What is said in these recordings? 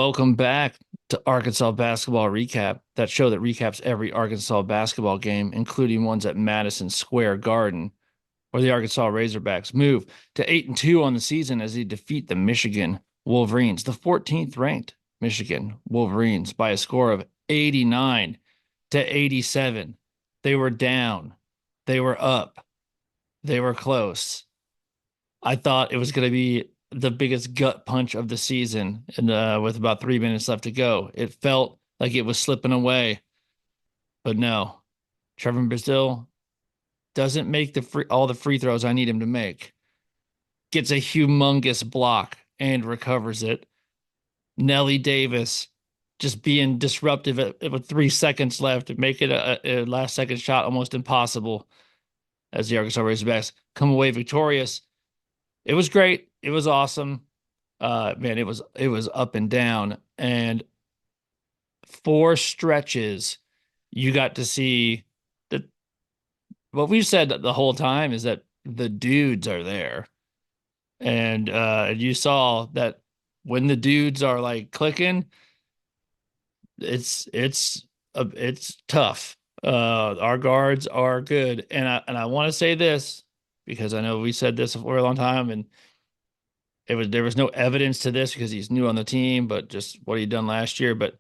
Welcome back to Arkansas Basketball Recap, that show that recaps every Arkansas basketball game, including ones at Madison Square Garden, where the Arkansas Razorbacks move to 8-2 on the season as they defeat the Michigan Wolverines, the 14th ranked Michigan Wolverines, by a score of 89 to 87. They were down, they were up, they were close. I thought it was going to be the biggest gut punch of the season, and with about 3 minutes left to go, it felt like it was slipping away. But no, Trevor Brazil doesn't make all the free throws I need him to make. Gets a humongous block and recovers it. Nelly Davis just being disruptive with 3 seconds left to make it a last second shot almost impossible as the Arkansas Razorbacks come away victorious. It was great. It was awesome. Man, it was up and down. And four stretches, you got to see that what we've said the whole time is that the dudes are there. And you saw that when the dudes are like clicking, it's tough. Our guards are good. And I want to say this because I know we said this for a long time, and there was no evidence to this because he's new on the team, but just what he'd done last year. But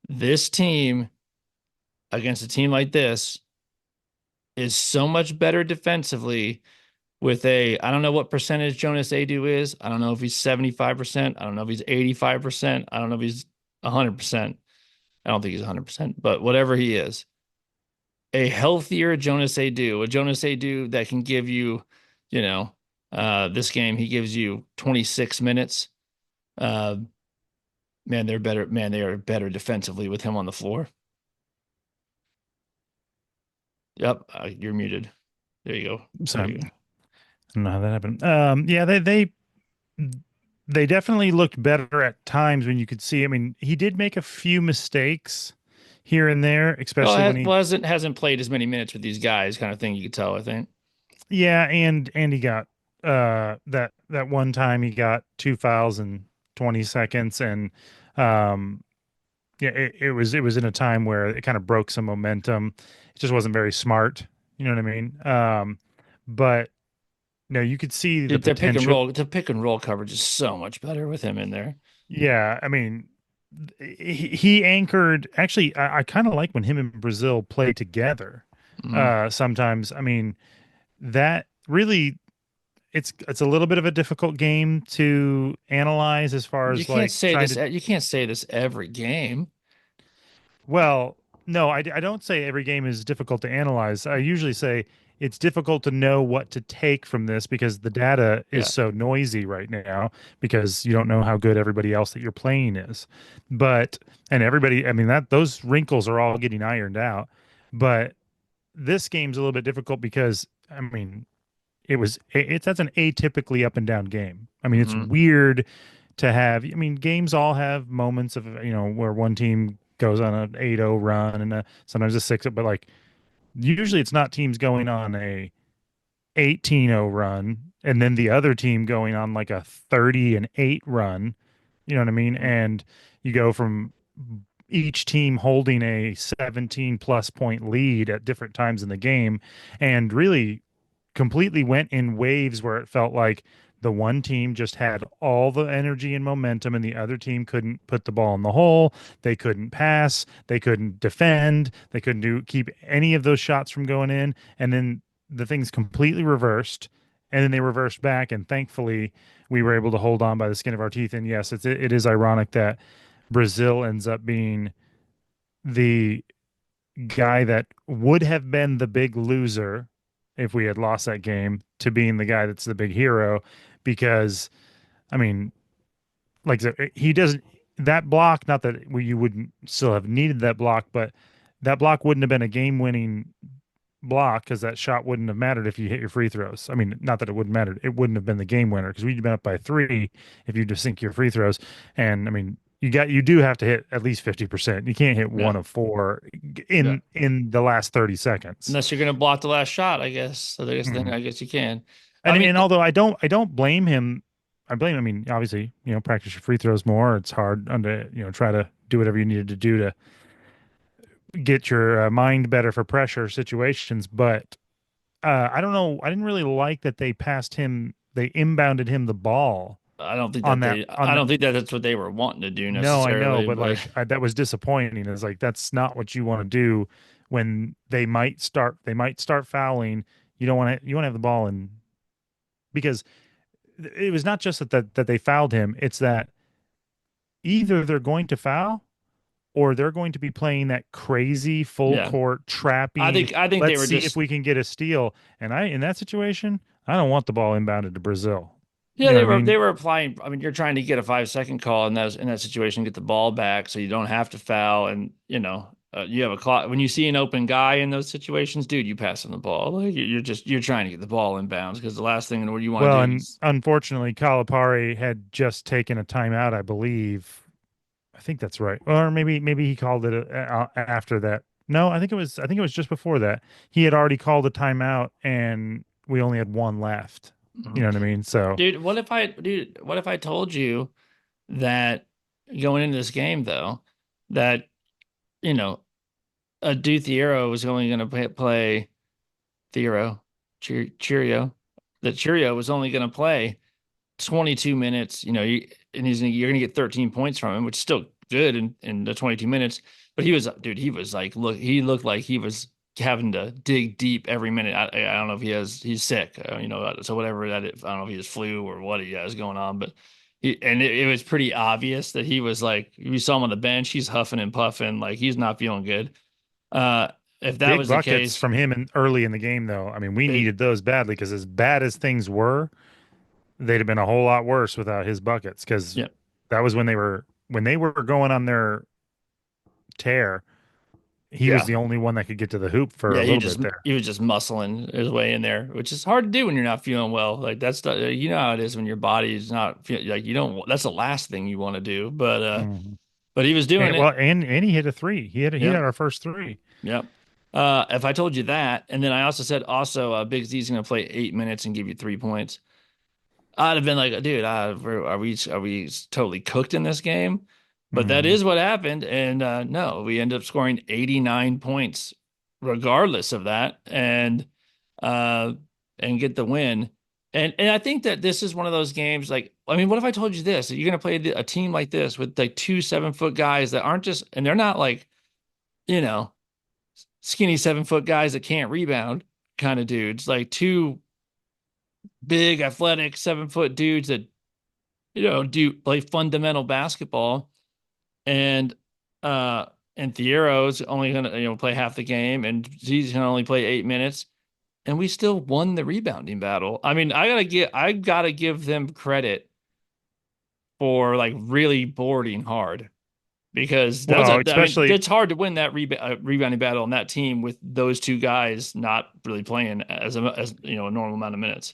this team against a team like this is so much better defensively with I don't know what percentage Jonas Adu is. I don't know if he's 75%. I don't know if he's 85%. I don't know if he's 100%. I don't think he's 100%, but whatever he is, a healthier Jonas Adu, a Jonas Adu that can give you, this game, he gives you 26 minutes. Uh, man, they're better. Man, they are better defensively with him on the floor. Yep, you're muted. There you go. So There I you go. don't know how that happened. Yeah, they definitely looked better at times when you could see. I mean, he did make a few mistakes here and there, Well, especially when he, hasn't played as many minutes with these guys, kind of thing. You could tell. I think. yeah, and he got that one time he got two fouls in 20 seconds, and um yeah, it was in a time where it kind of broke some momentum. It just wasn't very smart. You know what I mean? But no, you could see the Their potential. pick and roll coverage is so much better with him in there. Yeah, I mean, he anchored. Actually, I kind of like when him and Brazil play together. Mhm. Sometimes, I mean, that really it's a little bit of a difficult game to analyze as far You as can't like say trying this. to. You can't say this every game. Well, no, I don't say every game is difficult to analyze. I usually say it's difficult to know what to take from this because the data is Yeah. so noisy right now because you don't know how good everybody else that you're playing is. But and everybody, I mean that those wrinkles are all getting ironed out. But this game's a little bit difficult because I mean it's that's an atypically up and down game. I mean it's Hmm. weird to have. I mean games all have moments of where one team goes on an 8-0 run and sometimes a 6, but like usually it's not teams going on a 18-0 run and then the other team going on like a 30-8 run. You know what I mean? And you go from each team holding a 17 plus point lead at different times in the game and really completely went in waves where it felt like the one team just had all the energy and momentum and the other team couldn't put the ball in the hole. They couldn't pass, they couldn't defend, they couldn't keep any of those shots from going in. And then the things completely reversed, and then they reversed back, and thankfully we were able to hold on by the skin of our teeth. And yes, it is ironic that Brazil ends up being the guy that would have been the big loser if we had lost that game to being the guy that's the big hero because I mean like he doesn't that block, not that you wouldn't still have needed that block, but that block wouldn't have been a game winning block because that shot wouldn't have mattered if you hit your free throws. I mean, not that it wouldn't matter. It wouldn't have been the game winner because we'd been up by three if you just sink your free throws. And I mean, you do have to hit at least 50%. You can't hit Yeah. one of four Yeah. in the last 30 seconds. Unless you're going to block the last shot, I guess. So I guess then Mhm. I guess you can. I And I mean, mean, although I don't blame him I blame. I mean, obviously, practice your free throws more. It's hard under try to do whatever you needed to do to get your mind better for pressure situations. But I don't know. I didn't really like that they passed him. They inbounded him the ball on that on I that. don't think that that's what they were wanting to do No, I know, necessarily, but but like that was disappointing. It's like that's not what you want to do when they might start fouling. You want to have the ball and because it was not just that they fouled him. It's that either they're going to foul or they're going to be playing that crazy full yeah. court trapping. I think they Let's were see if just we can get a steal. And in that situation, I don't want the ball inbounded to Brazil. yeah, You know what I they mean? were applying. I mean, you're trying to get a 5 second call in that situation, get the ball back so you don't have to foul, and you have a clock. When you see an open guy in those situations, dude, you pass him the ball. Like you're trying to get the ball in bounds because the last thing what you want Well, to do and is unfortunately, Calipari had just taken a timeout, I believe. I think that's right. Or maybe he called it after that. No, I think it was just before that. He had already called a timeout and we only had one left. You know what I mean? So, What if I told you that going into this game though, that you know a Thiero was only going to play Thiero, Cheerio, that Cheerio was only going to play 22 minutes, and you're going to get 13 points from him, which is still good in the 22 minutes. But he was like, he looked like he was having to dig deep every minute. I don't know if he's sick, so whatever that is, I don't know if he has flu or what he has going on, but it was pretty obvious that he was like, you saw him on the bench, he's huffing and puffing, like he's not feeling good. Uh, if that big was the buckets case, from him early in the game though. I mean, we big, needed those badly because as bad as things were, they'd have been a whole lot worse without his buckets because yeah. that was when they were going on their tear. He was Yeah. the only one that could get to the hoop for Yeah, a little bit there. he was just muscling his way in there, which is hard to do when you're not feeling well. Like you know how it is when your body is not feel like you don't. That's the last thing you want to do. Mhm. But he was doing And well, it. and he hit a three. He had Yep, our first three. yep. If I told you that, and then I also said Big Z's going to play 8 minutes and give you 3 points, I'd have been like, dude, are we totally cooked in this game? But that Mhm. is what happened, and no, we ended up scoring 89 points regardless of that, uh, and get the win. And I think that this is one of those games. Like, I mean, what if I told you this? That you're going to play a team like this with like 2 7 foot guys that aren't just, and they're not like you know skinny 7 foot guys that can't rebound kind of dudes, like two big athletic 7 foot dudes that do play fundamental basketball, and uh and Thiero's only gonna play half the game, and he's gonna only play 8 minutes, and we still won the rebounding battle. I mean, I gotta give them credit for like really boarding hard because Well, I mean, especially it's hard to win that rebounding battle on that team with those two guys not really playing as a normal amount of minutes.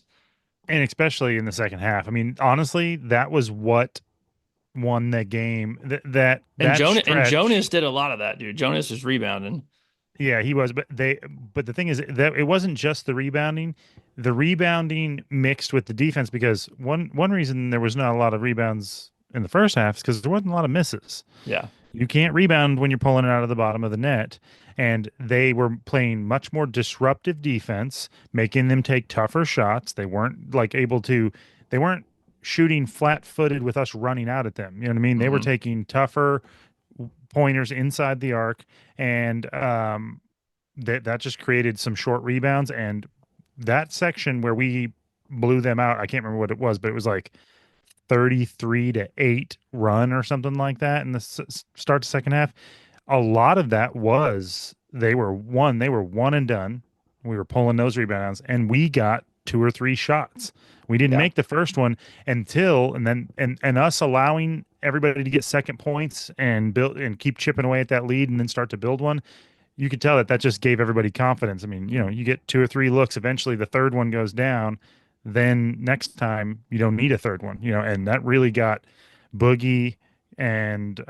and especially in the second half. I mean, honestly, that was what won the game. That And stretch. Jonas did a lot of that, dude. Jonas was rebounding. Yeah, he was, but the thing is that it wasn't just the rebounding. The rebounding mixed with the defense because one reason there was not a lot of rebounds in the first half is because there wasn't a lot of misses. Yeah. You can't rebound when you're pulling it out of the bottom of the net. And they were playing much more disruptive defense, making them take tougher shots. They weren't they weren't shooting flat footed with us running out at them. You know what I mean? They were Hmm. taking tougher pointers inside the arc. And that just created some short rebounds. And that section where we blew them out, I can't remember what it was, but it was like 33-8 run or something like that in the start to second half. A lot of that was they were one and done. We were pulling those rebounds and we got two or three shots. We didn't Yeah. make the first one until and us allowing everybody to get second points and build and keep chipping away at that lead and then start to build one. You could tell that just gave everybody confidence. I mean, you get two or three looks, eventually the third one goes down, then next time you don't need a third one, and that really got Boogie and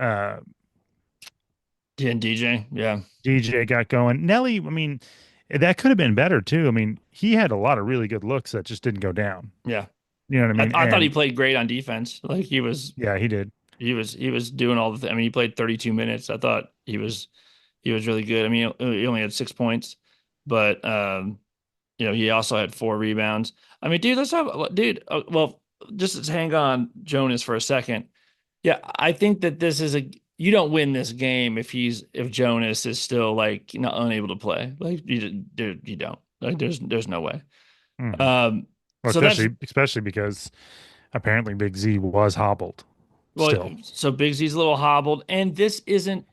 Yeah, and DJ. Yeah. DJ got going. Nelly, I mean, that could have been better too. I mean, he had a lot of really good looks that just didn't go down. Yeah. You know what I mean? I thought he And played great on defense. Like yeah, he did. he was doing all the I mean, he played 32 minutes. I thought he was really good. I mean, he only had 6 points, but you know, he also had 4 rebounds. I mean, dude, let's talk about, dude. Well, just hang on, Jonas, for a second. Yeah, I think that this is a you don't win this game if Jonas is still like not unable to play. Like dude, you don't. Like there's no way. Hmm. Um, Well, so that's especially because apparently Big Z was hobbled well, still. so Big Z's a little hobbled, and this isn't,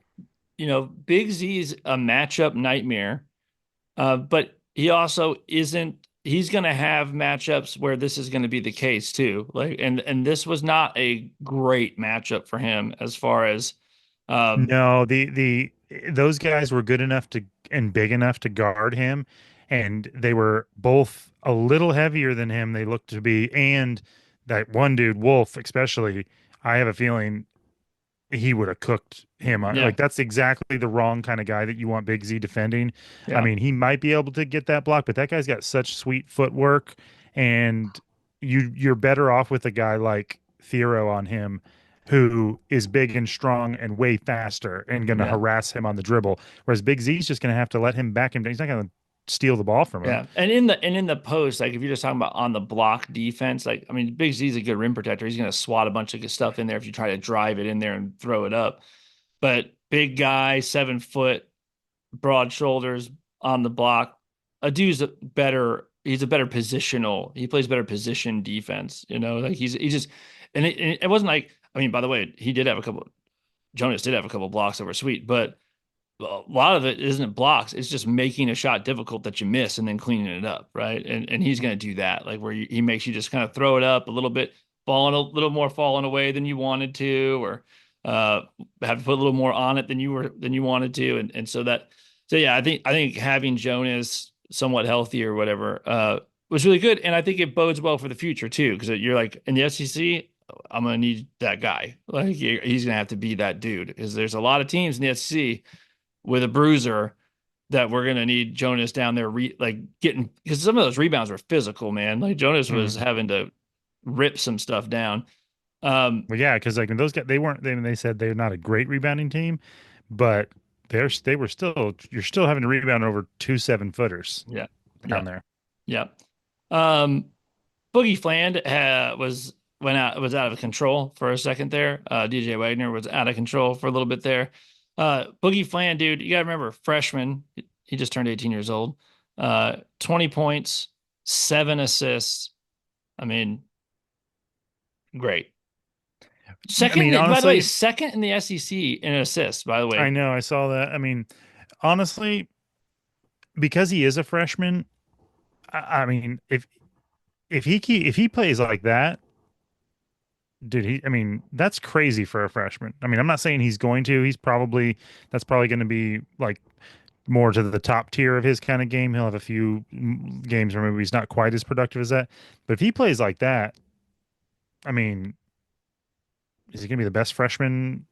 you know, Big Z's a matchup nightmare. But he also isn't. He's going to have matchups where this is going to be the case too. Like, and this was not a great matchup for him as far as, um, No, the those guys were good enough to and big enough to guard him, and they were both a little heavier than him. They looked to be, and that one dude, Wolf, especially. I have a feeling he would have cooked him. yeah, Like that's exactly the wrong kind of guy that you want Big Z defending. I yeah, mean, he might be able to get that block, but that guy's got such sweet footwork, and you're better off with a guy like Thero on him, who is big and strong and way faster and going to yeah. harass him on the dribble. Whereas Big Z's just going to have to let him back him. He's not going to steal the ball from him. Yeah, and in the post, like if you're just talking about on the block defense, like I mean, Big Z's a good rim protector. He's going to swat a bunch of good stuff in there if you try to drive it in there and throw it up. But big guy, 7 foot, broad shoulders on the block. A dude's a better. He's a better positional. He plays better position defense. You know, like he just and it wasn't like. I mean, by the way, he did have a couple. Jonas did have a couple blocks that were sweet, but a lot of it isn't blocks. It's just making a shot difficult that you miss and then cleaning it up, right? And he's going to do that, like where he makes you just kind of throw it up a little bit, falling a little more falling away than you wanted to, or uh, have to put a little more on it than you wanted to, and so yeah, I think having Jonas somewhat healthy or whatever was really good, and I think it bodes well for the future too, because you're like in the SEC. I'm gonna need that guy. Like he's gonna have to be that dude because there's a lot of teams in the SEC with a bruiser that we're gonna need Jonas down there like getting because some of those rebounds were physical, man. Like Jonas was Mhm. having to rip some stuff down. Um, Well, yeah, because like when those guys, they weren't. They said they're not a great rebounding team, but they were still. You're still having to rebound over 2 7-footers yeah, down yeah, there. yeah. Um, Boogie Fland was out of control for a second there. DJ Wagner was out of control for a little bit there. Boogie Fland, dude, you gotta remember, freshman. He just turned 18 years old. 20 points, 7 assists. I mean, great. I mean, By the way, honestly, second in the SEC in assists, by the I way. know I saw that. I mean, honestly, because he is a freshman, I mean, if he plays like that, dude, he. I mean, that's crazy for a freshman. I mean, I'm not saying he's going to. He's probably that's probably going to be like more to the top tier of his kind of game. He'll have a few games where maybe he's not quite as productive as that. But if he plays like that, I mean, is he going to be the best freshman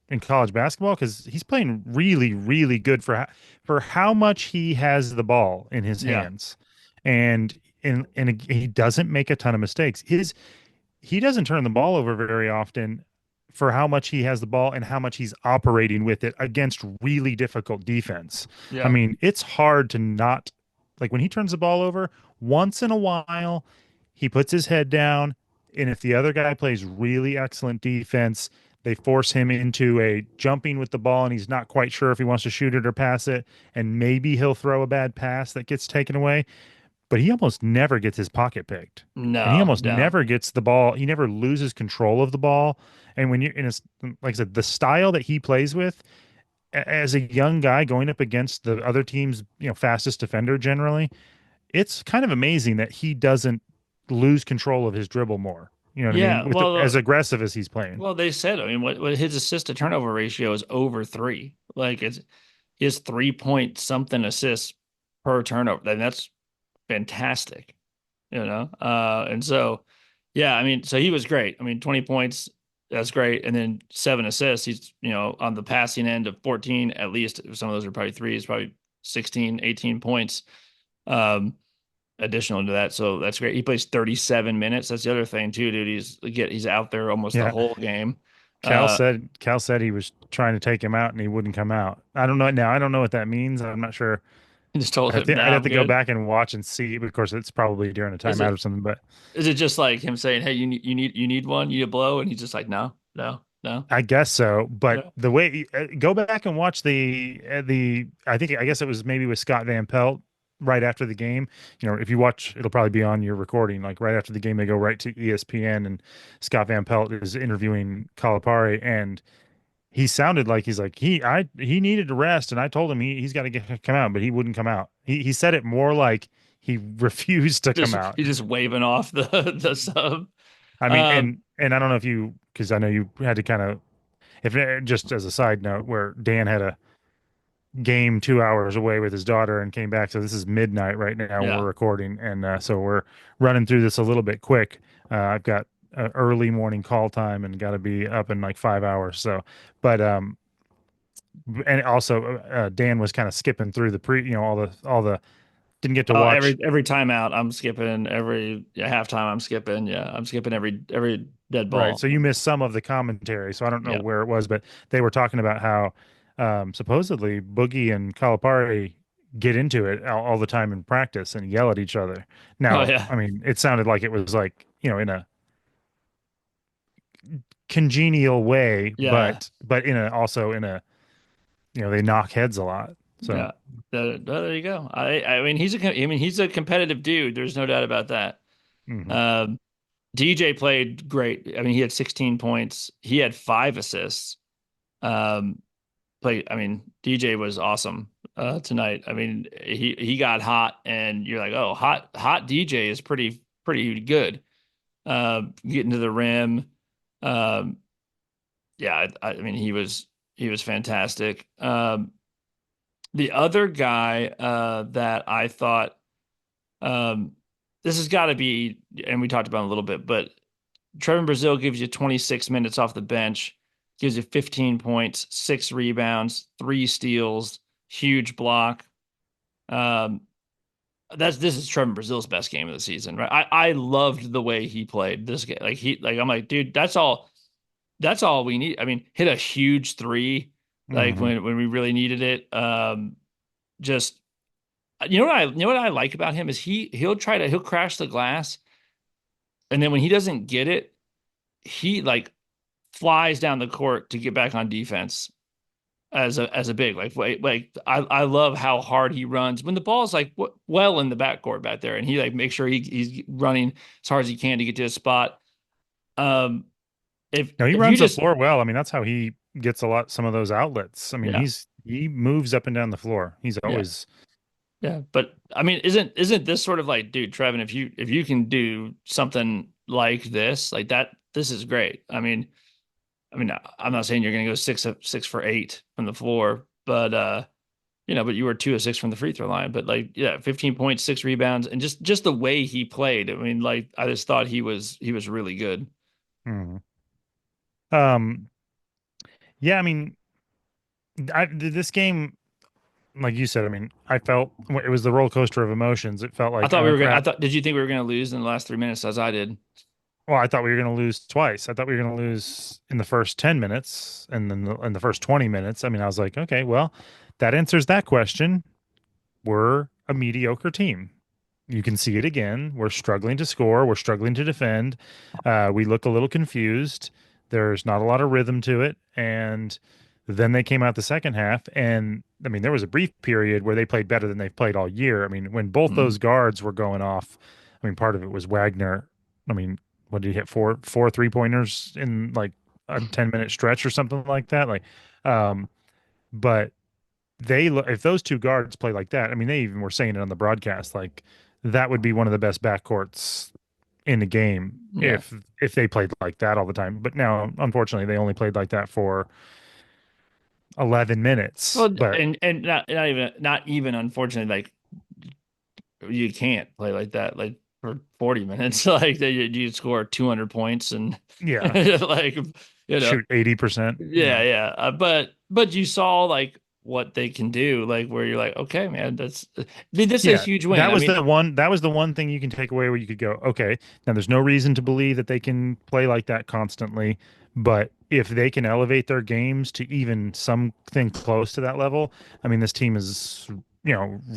in college basketball? Because he's playing really, really good for how much he has the ball in his Yeah, hands, and he doesn't make a ton of mistakes. He doesn't turn the ball over very often for how much he has the ball and how much he's operating with it against really difficult defense. I yeah, mean, it's hard to not like when he turns the ball over once in a while, he puts his head down. And if the other guy plays really excellent defense, they force him into a jumping with the ball and he's not quite sure if he wants to shoot it or pass it. And maybe he'll throw a bad pass that gets taken away, but he almost never gets his pocket picked. And he no, almost no, never gets the ball. He never loses control of the ball. And when you're in a, like I said, the style that he plays with as a young guy going up against the other team's, fastest defender generally, it's kind of amazing that he doesn't lose control of his dribble more. You know what I mean? yeah. With as aggressive as he's playing. Well, they said. I mean, what his assist to turnover ratio is over 3. Like it's he has 3 point something assists per turnover. And that's fantastic, you know. And so, yeah, I mean, so he was great. I mean, 20 points, that's great, and then 7 assists. He's on the passing end of 14 at least. Some of those are probably threes, probably 16, 18 points. Um, additional to that. So that's great. He plays 37 minutes. That's the other thing too, dude. He's out there almost the Yeah. whole game. Cal Uh, said Cal said he was trying to take him out and he wouldn't come out. I don't know now. I don't know what that means. I'm not sure. he just told I him, think "No, I'd have I'm to go good." back and watch and see. But of course, it's probably during a Is timeout or it something. But is it just like him saying, "Hey, you need one, you need a blow," and he's just like, "No, no, no, I guess so. But no." the way go back and watch the I guess it was maybe with Scott Van Pelt right after the game. You know, if you watch, it'll probably be on your recording. Like right after the game, they go right to ESPN and Scott Van Pelt is interviewing Calipari and he sounded like he needed to rest and I told him he's got to come out, but he wouldn't come out. He said it more like he refused to come Just out. he's just waving off the sub. I mean, Um, and I don't know if you because I know you had to kind of if just as a side note where Dan had a game 2 hours away with his daughter and came back. So this is midnight right now when we're yeah. recording, and so we're running through this a little bit quick. I've got early morning call time and got to be up in like 5 hours. So, but and also Dan was kind of skipping through the all the didn't get to Oh, watch. every timeout I'm skipping. Every halftime I'm skipping. Yeah, I'm skipping every dead Right. ball. So you missed some of the commentary. So I don't know Yeah. where it was, but they were talking about how supposedly Boogie and Calipari get into it all the time in practice and yell at each other. Oh Now, yeah. I mean, it sounded like it was like, in a congenial way, Yeah. but in a also in a, they knock heads a lot. So, Yeah. There you go. I mean he's a competitive dude. There's no doubt about that. mhm. Um, DJ played great. I mean, he had 16 points. He had 5 assists. Um, I mean, DJ was awesome tonight. I mean, he got hot, and you're like, oh, hot DJ is pretty good. Getting to the rim. Um, yeah, I mean, he was fantastic. The other guy that I thought um, this has got to be, and we talked about it a little bit, but Trevin Brazil gives you 26 minutes off the bench, gives you 15 points, 6 rebounds, 3 steals, huge block. Um, this is Trevin Brazil's best game of the season, right? I loved the way he played this game. I'm like, dude, that's all we need. I mean, hit a huge three, like Mhm. when we really needed it. Just you know what I like about him is he'll crash the glass, and then when he doesn't get it, he like flies down the court to get back on defense as a big I love how hard he runs when the ball's like well in the backcourt back there, and he like makes sure he's running as hard as he can to get to his spot. Um, if No, he if you runs the just floor well. I mean, that's how he gets some of those outlets. I mean, yeah he moves up and down the floor. He's yeah always yeah, but I mean, isn't this sort of like, dude, Trevin, if you can do something like this, like that, this is great. I mean, I'm not saying you're going to go 6 for 8 from the floor, but but you were 2 of 6 from the free throw line. But like, yeah, 15 points, 6 rebounds, and just the way he played. I mean, like, I just thought he was really good. mhm. um yeah, I mean, this game, like you said, I mean, I felt it was the roller coaster of emotions. It felt I like thought we were gonna. I thought. Did you think we were gonna lose in the last 3 minutes as I did? well, I thought we were going to lose twice. I thought we were going to lose in the first 10 minutes and then in the first 20 minutes. I mean, I was like, okay, well, that answers that question. We're a mediocre team. You can see it again. We're struggling to score. We're struggling to defend. We look a little confused. There's not a lot of rhythm to it. And then they came out the second half. And I mean, there was a brief period where they played better than they've played all year. I mean, when both Mm. those guards were going off, I mean, part of it was Wagner. I mean, what did he hit? Four 3-pointers in like a 10-minute stretch or something like that. Like, um, but if those two guards play like that, I mean, they even were saying it on the broadcast, like that would be one of the best backcourts in the game Yeah. if they played like that all the time. But now, unfortunately, they only played like that for 11 minutes. Well, But and not even unfortunately, like you can't play like that like for 40 minutes. Like you score 200 points and yeah, like shoot 80%. yeah, Yeah. yeah. But you saw like what they can do. Like where you're like, okay, man, I mean, this is a Yeah, huge win. I mean, that was the one thing you can take away where you could go, okay, now there's no reason to believe that they can play like that constantly, but if they can elevate their games to even something close to that level, I mean, this team is,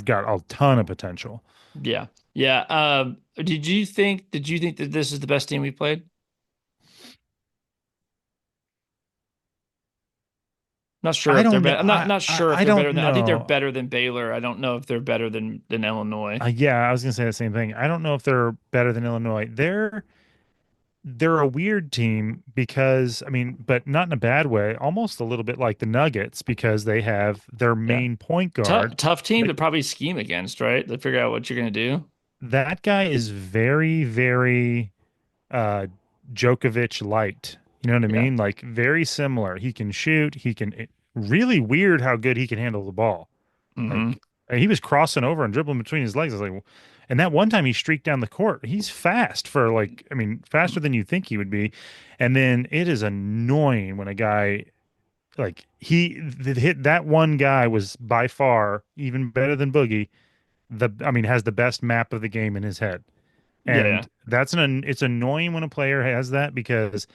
got a ton of potential. yeah, yeah. Did you think that this is the best team we played? Not sure I if they're don't know. better. I'm not sure if I they're better don't than. I think they're know. better than Baylor. I don't know if they're better than Illinois. Yeah, I was gonna say the same thing. I don't know if they're better than Illinois. They're a weird team because I mean, but not in a bad way, almost a little bit like the Nuggets because they have their Yeah, main point tough guard. tough team That to probably scheme against, right? To figure out what you're gonna do. that guy is very, very uh Djokovic light. You know what I Yeah. mean? Like very similar. He can shoot, really weird how good he can handle the ball. Hmm. Like he was crossing over and dribbling between his legs. I was like, and that one time he streaked down the court. He's fast for like, I mean, faster than you think he would be. And then it is annoying when a guy like hit that one guy was by far even better than Boogie. I mean, has the best map of the game in his head. Yeah, yeah, And it's annoying when a player has that because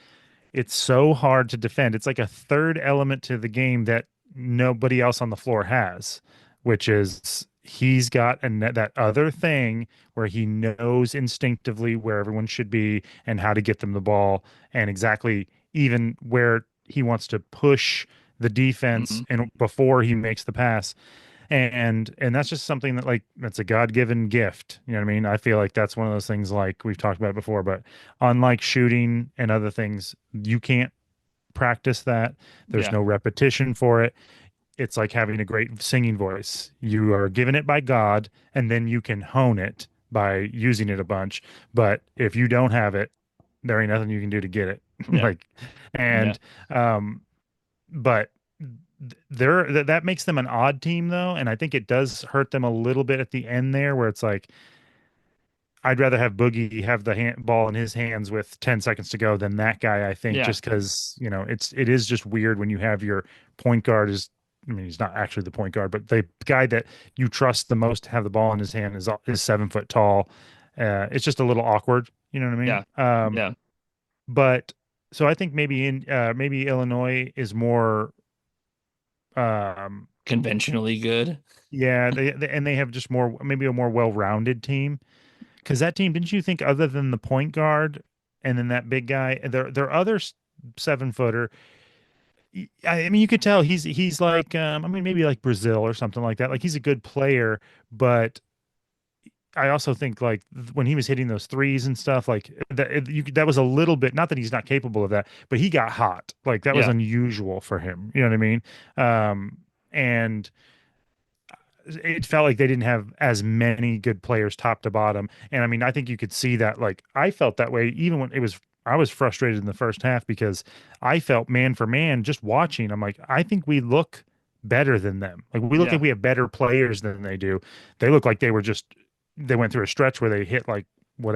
it's so hard to defend. It's like a third element to the game that nobody else on the floor has, which is he's got that other thing where he knows instinctively where everyone should be and how to get them the ball and exactly even where he wants to push the defense hmm, and before he makes the pass and that's just something that like that's a God-given gift. You know what I mean? I feel like that's one of those things like we've talked about before, but unlike shooting and other things, you can't practice that. There's yeah, no repetition for it. It's like having a great singing voice. You are given it by God and then you can hone it by using it a bunch. But if you don't have it, there ain't nothing you can do to get it. yeah, Like yeah, and um but that makes them an odd team though, and I think it does hurt them a little bit at the end there, where it's like I'd rather have Boogie have the ball in his hands with 10 seconds to go than that guy. I think yeah, just because it is just weird when you have your point guard is. I mean, he's not actually the point guard, but the guy that you trust the most to have the ball in his hand is 7 foot tall. It's just a little awkward. You know what I mean? yeah, yeah. But so I think maybe Illinois is more um Conventionally good. yeah, and they have just more maybe a more well-rounded team. Because that team, didn't you think, other than the point guard and then that big guy, their other 7 footer? I mean, you could tell he's like I mean maybe like Brazil or something like that. Like he's a good player, but I also think like when he was hitting those threes and stuff like that was a little bit not that he's not capable of that, but he got hot. Like that was Yeah, unusual for him. You know what I mean? And it felt like they didn't have as many good players top to bottom. And I mean, I think you could see that. Like I felt that way even when I was frustrated in the first half because I felt man for man just watching. I'm like, I think we look better than them. Like we look yeah, like we have better players than they do. They look like they went through a stretch where they hit like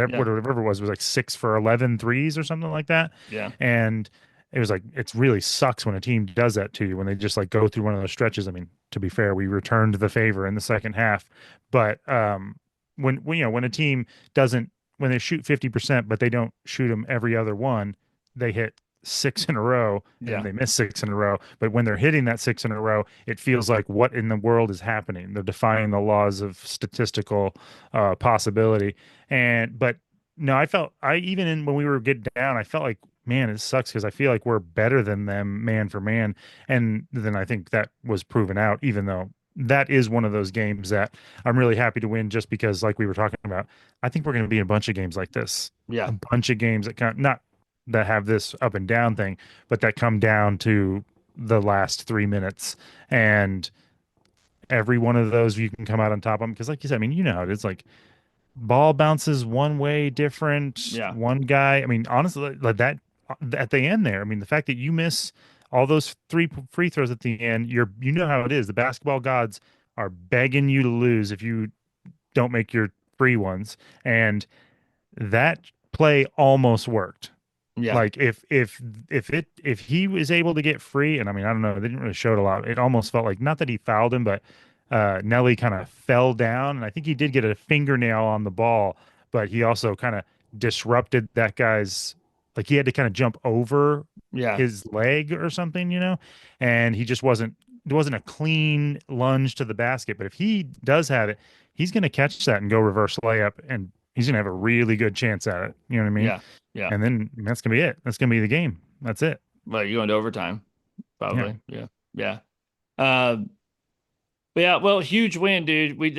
yeah, whatever it was like 6 for 11 threes or something like that. yeah, And it was like it really sucks when a team does that to you when they just like go through one of those stretches. I mean, to be fair, we returned the favor in the second half, but when a team doesn't when they shoot 50% but they don't shoot them every other one, they hit six in a row and then yeah, they miss six in a row. But when they're hitting that six in a row, it feels like what in the world is happening? They're defying the laws of statistical possibility. But no, I even in when we were getting down, I felt like man, it sucks because I feel like we're better than them man for man. And then I think that was proven out, even though that is one of those games that I'm really happy to win just because, like we were talking about, I think we're going to be in a bunch of games like this, yeah, a bunch of games that not that have this up and down thing, but that come down to the last 3 minutes. And every one of those you can come out on top of them. Because, like you said, I mean, you know how it is like ball bounces one way different. yeah, One guy, I mean, honestly, like that at the end there, I mean, the fact that you miss all those three free throws at the end, you know how it is. The basketball gods are begging you to lose if you don't make your free ones. And that play almost worked. Yeah. Like if he was able to get free, and I mean I don't know, they didn't really show it a lot. It almost felt like not that he fouled him, but Nelly kind of fell down, and I think he did get a fingernail on the ball, but he also kind of disrupted that guy's like he had to kind of jump over Yeah. his leg or something, and he just wasn't it wasn't a clean lunge to the basket. But if he does have it, he's going to catch that and go reverse layup, and he's going to have a really good chance at it. You know what I mean? Yeah. Yeah. And then that's gonna be it. That's gonna be the game. That's it. Well, you're going to overtime, Yeah. probably. Yeah. Yeah. Uh, but yeah, well, huge win, dude. We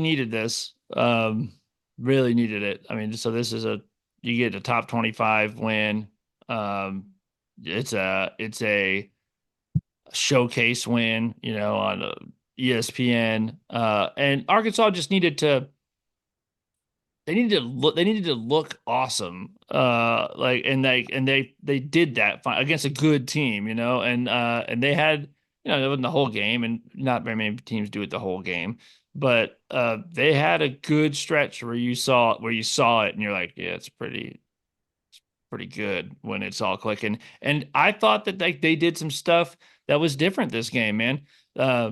needed this. Really needed it. I mean, so this is you get a top 25 win. Um, it's a showcase win, on ESPN. And Arkansas just needed to they needed to look awesome. And they did that against a good team, and they had, it wasn't the whole game, and not very many teams do it the whole game, but they had a good stretch where you saw it and you're like, yeah, it's pretty good when it's all clicking. And I thought that they did some stuff that was different this game, man. Uh,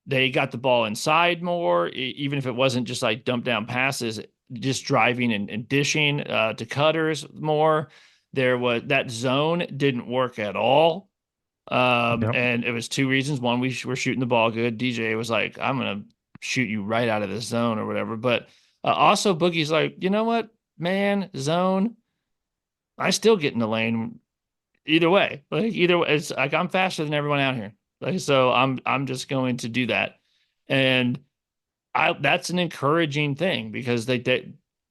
they got the ball inside more, even if it wasn't just like dump down passes, just driving and dishing to cutters more. There was that zone didn't work at all. Yep. And it was two reasons. One, we were shooting the ball good. DJ was like, I'm going to shoot you right out of the zone or whatever. But also, Boogie's like, you know what, man, zone, I still get in the lane either way. Like either way, it's like I'm faster than everyone out here. Like so I'm just going to do that. And I that's an encouraging thing because they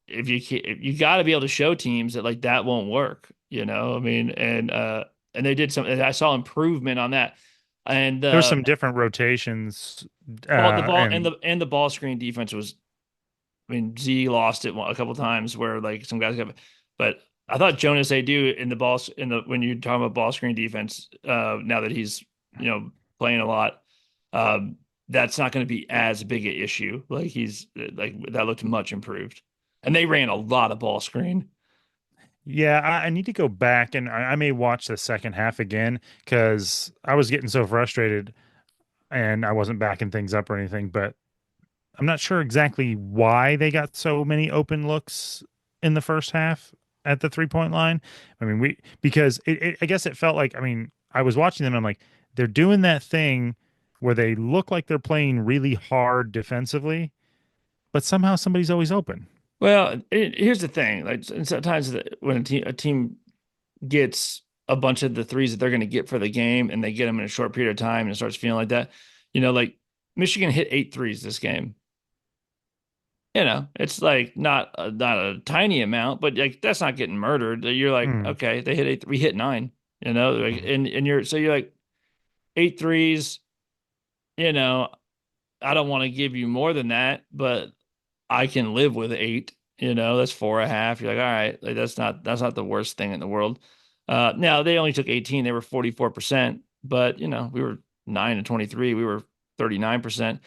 if you got to be able to show teams that like that won't work, I mean, and they did some I saw improvement on that. And There's some different rotations, well, the ball and and the ball screen defense was, I mean, Z lost it a couple times where like some guys got, but I thought Jonas Adu in the ball in the when you're talking about ball screen defense, now that he's playing a lot, um, that's not going to be as big an issue. Like he's like that looked much improved, and they ran a lot of ball screen. yeah, I need to go back and I may watch the second half again because I was getting so frustrated and I wasn't backing things up or anything. But I'm not sure exactly why they got so many open looks in the first half at the 3 point line. I mean, because I guess it felt like, I mean, I was watching them. And I'm like, they're doing that thing where they look like they're playing really hard defensively, but somehow somebody's always open. Well, here's the thing: like sometimes when a team gets a bunch of the threes that they're going to get for the game, and they get them in a short period of time, and it starts feeling like that, like Michigan hit 8 threes this game. It's like not a tiny amount, but like that's not getting murdered. You're like, Mm, okay, they hit 8, we hit 9, like, mm. and you're like 8 threes, you know, I don't want to give you more than that, but I can live with 8, that's 4.5. You're like, all right, like that's not the worst thing in the world. Now they only took 18, they were 44%, but we were 9 and 23, we were 39%.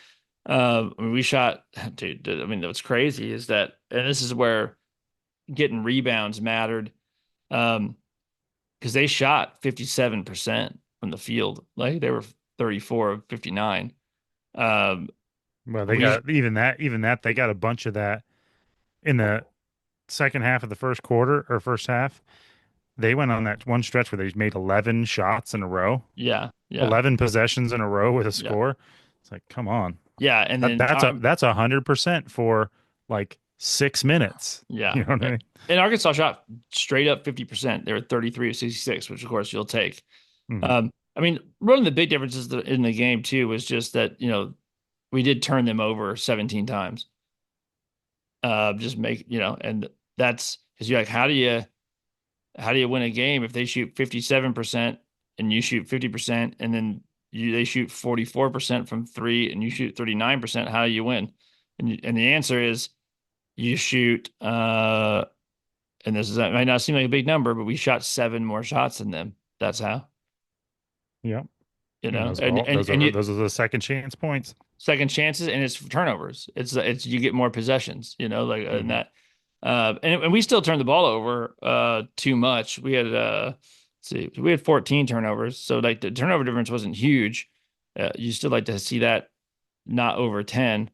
I mean, we shot, dude. I mean, what's crazy is that, and this is where getting rebounds mattered, because they shot 57% from the field. Like they were 34 of 59. Um, Well, they we, got even that they got a bunch of that in the second half of the first quarter or first half. They went on that one stretch where they made 11 shots in a row, yeah, yeah, 11 possessions in a row with a yeah, score. It's like, come on. yeah. And That then that's a that's 100% for like 6 minutes. yeah. You know what I mean? And Arkansas shot straight up 50%. They were 33 of 66, which of course you'll take. Mhm. I mean, one of the big differences in the game too was just that, we did turn them over 17 times. Just make, and that's because you're like, how do you win a game if they shoot 57% and you shoot 50%, and then they shoot 44% from three and you shoot 39%? How do you win? And the answer is you shoot, and that might not seem like a big number, but we shot 7 more shots than them. That's how, Yep. you And know, those are and all and those and are you those are the second chance points. second chances, and it's turnovers. It's you get more possessions, like in Mhm. that. And we still turned the ball over too much. We had let's see, we had 14 turnovers, so like the turnover difference wasn't huge. You still like to see that not over 10,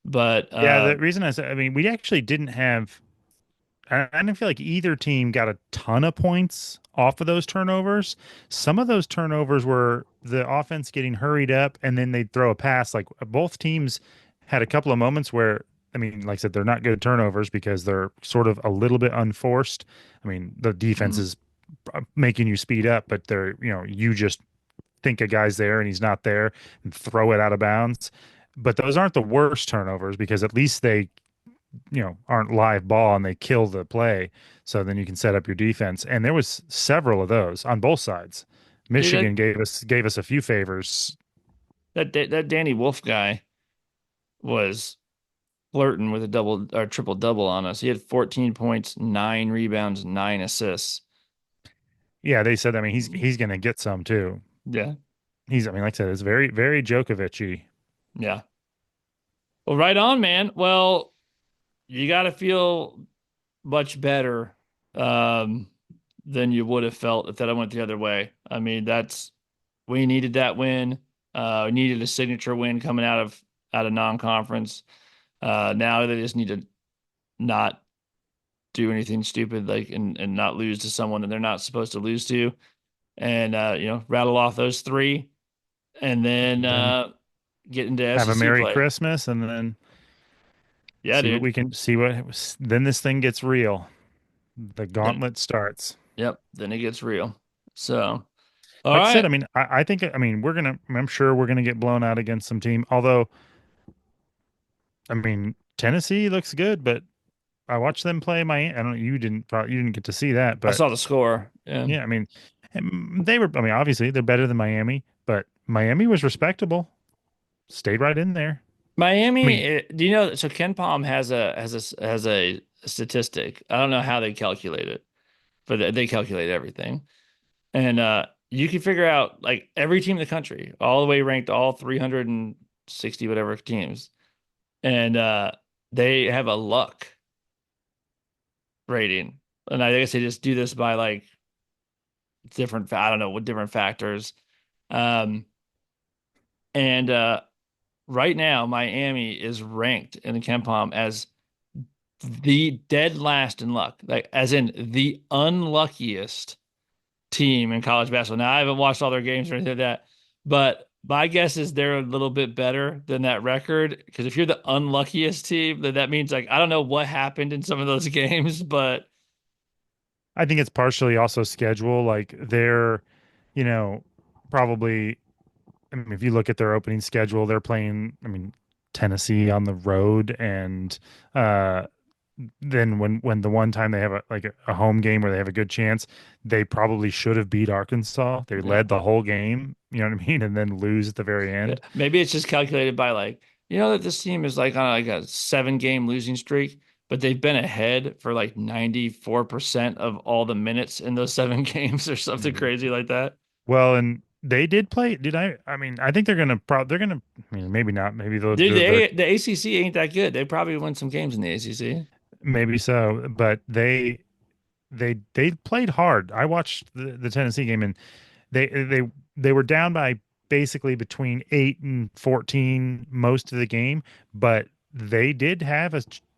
but Yeah, the reason I said, I mean, we actually didn't have. I didn't feel like either team got a ton of points off of those turnovers. Some of those turnovers were the offense getting hurried up and then they'd throw a pass. Like both teams had a couple of moments where, I mean, like I said, they're not good turnovers because they're sort of a little bit unforced. I mean, the defense mm, is making you speed up, but they're, you just think a guy's there and he's not there and throw it out of bounds. But those aren't the worst turnovers because at least they aren't live ball and they kill the play, so then you can set up your defense, and there was several of those on both sides. dude, Michigan gave us a few favors. that Danny Wolf guy was flirting with a double or triple double on us. He had 14 points, 9 rebounds, 9 assists. Yeah, they said, I mean, he's gonna get some too. Yeah, I mean, like I said, it's very very Djokovic-y. yeah. Well, right on, man. Well, you got to feel much better um, than you would have felt if that went the other way. I mean, we needed that win. We needed a signature win coming out of non-conference. Now they just need to not do anything stupid like and not lose to someone that they're not supposed to lose to, and rattle off those three, and then Then get into have a SEC Merry play. Christmas, and then Yeah, see what dude. we can see what then this thing gets real. The Then gauntlet starts. yep. Then it gets real. So all Like I said, right. I mean, I think, I mean, I'm sure we're gonna get blown out against some team. Although, I mean, Tennessee looks good, but I watched them play Miami. I don't. You didn't get to see that, I but saw the score. Yeah. yeah, I mean, they were. I mean, obviously they're better than Miami, but Miami was respectable. Stayed right in there. I Miami, mean, do you know? So Ken Palm has a statistic. I don't know how they calculate it, but they calculate everything, and you can figure out like every team in the country, all the way ranked, all 360 whatever teams, and they have a luck rating, and I guess they just do this by like different. I don't know what different factors, um, and right now Miami is ranked in the Ken Palm as the dead last in luck, like as in the unluckiest team in college basketball. Now, I haven't watched all their games or anything like that, but my guess is they're a little bit better than that record. Because if you're the unluckiest team, then that means like I don't know what happened in some of those games, but I think it's partially also schedule. Like they're, you know, probably. I mean, if you look at their opening schedule, they're playing. I mean, Tennessee on the road, and uh, then when the one time they have a home game where they have a good chance, they probably should have beat Arkansas. They yeah, led the whole game, you know what I mean, and then lose at the very yeah. end. Maybe it's just calculated by like that this team is like on like a 7 game losing streak. But they've been ahead for like 94% of all the minutes in those 7 games or something Mhm. crazy like that. Well, and they did play. Did I? I mean, I think they're gonna. I mean, maybe not. Maybe Dude, they're the ACC ain't that good. They probably win some games in the ACC. maybe so, but they played hard. I watched the Tennessee game, and they they were down by basically between 8 and 14 most of the game, but they did have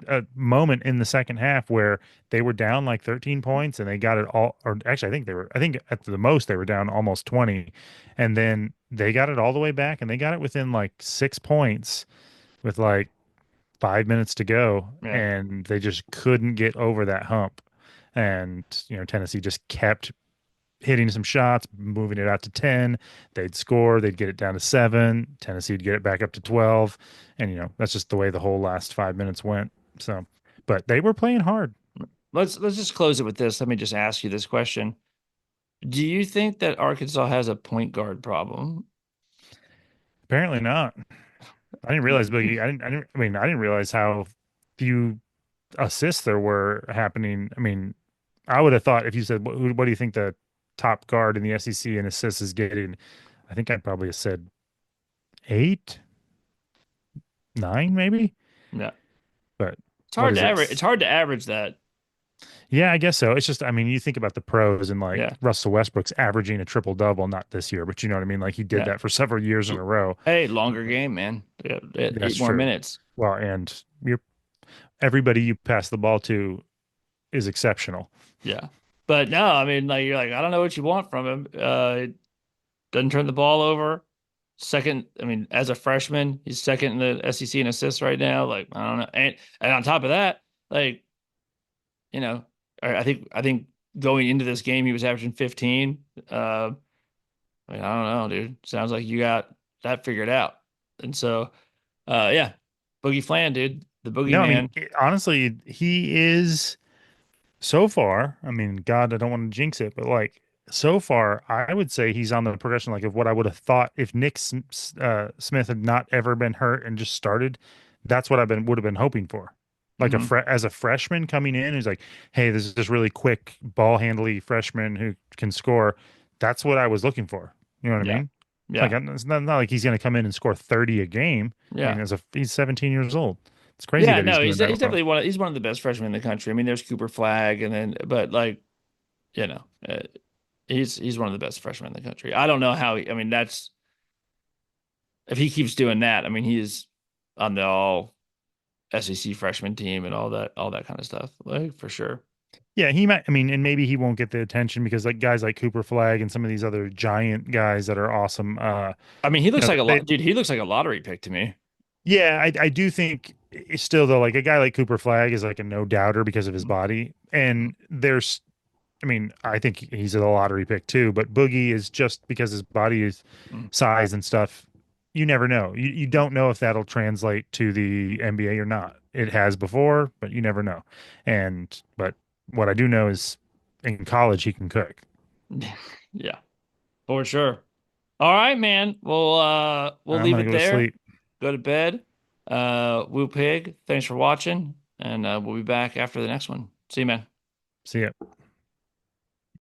a moment in the second half where they were down like 13 points and they got it all, or actually I think at the most they were down almost 20, and then they got it all the way back and they got it within like 6 points with like 5 minutes to go, Yeah. and they just couldn't get over that hump. And Tennessee just kept hitting some shots, moving it out to 10. They'd score, they'd get it down to 7. Tennessee'd get it back up to 12. And, that's just the way the whole last 5 minutes went. So, but they were playing hard. Let's just close it with this. Let me just ask you this question. Do you think that Arkansas has a point guard problem? Apparently not. I didn't realize Boogie. I mean, I didn't realize how few assists there were happening. I mean, I would have thought if you said, what do you think the top guard in the SEC in assists is getting? I think I'd probably have said 8, 9, maybe. Yeah. But It's what hard is to it? average. It's hard to average that Yeah, I guess so. It's just, I mean, you think about the pros and like Yeah, Russell Westbrook's averaging a triple double, not this year, but you know what I mean? Like he did yeah. that for several years in a row. Hey, longer game, man. Yeah, That's eight more true. minutes. Well, and everybody you pass the ball to is exceptional. Yeah. But no, I mean, like you're like, I don't know what you want from him. Doesn't turn the ball over. Second, I mean, as a freshman, he's second in the SEC in assists right now. Like, I don't know. And on top of that, like, you know, I think going into this game he was averaging 15. I mean, I don't know, dude. Sounds like you got that figured out. And so, yeah, Boogie Flan, dude, the No, I mean, boogeyman. honestly, he is so far. I mean, God, I don't want to jinx it, but like so far, I would say he's on the progression like of what I would have thought if Smith had not ever been hurt and just started. That's what I been would have been hoping for. Like Hmm. as a freshman coming in, who's like, hey, this is this really quick ball handly freshman who can score. That's what I was looking for. You know what I Yeah, mean? Like yeah, it's not like he's going to come in and score 30 a game. I mean, yeah. he's 17 years old. It's crazy Yeah, that he's no, doing he's that well. definitely he's one of the best freshmen in the country. I mean, there's Cooper Flag, and then but like you know, he's one of the best freshmen in the country. I don't know how. I mean, that's if he keeps doing that. I mean, he's on the all SEC freshman team and all that kind of stuff. Like for sure. Yeah, he might. I mean, and maybe he won't get the attention because like guys like Cooper Flag and some of these other giant guys that are awesome. I mean, he You looks know, like a they lot, dude. He looks like a lottery pick to me. yeah, I do think still though, like a guy like Cooper Flag is like a no doubter because of his body. And there's, I mean, I think he's a lottery pick too, but Boogie is just because his body is Mm. size and stuff. You never know. You don't know if that'll translate to the NBA or not. It has before, but you never know. But what I do know is in college he can cook. Yeah, for sure. All right, man. We'll I'm leave gonna it go to there. sleep. Go to bed. Woo Pig, thanks for watching, and we'll be back after the next one. See you, man. See ya.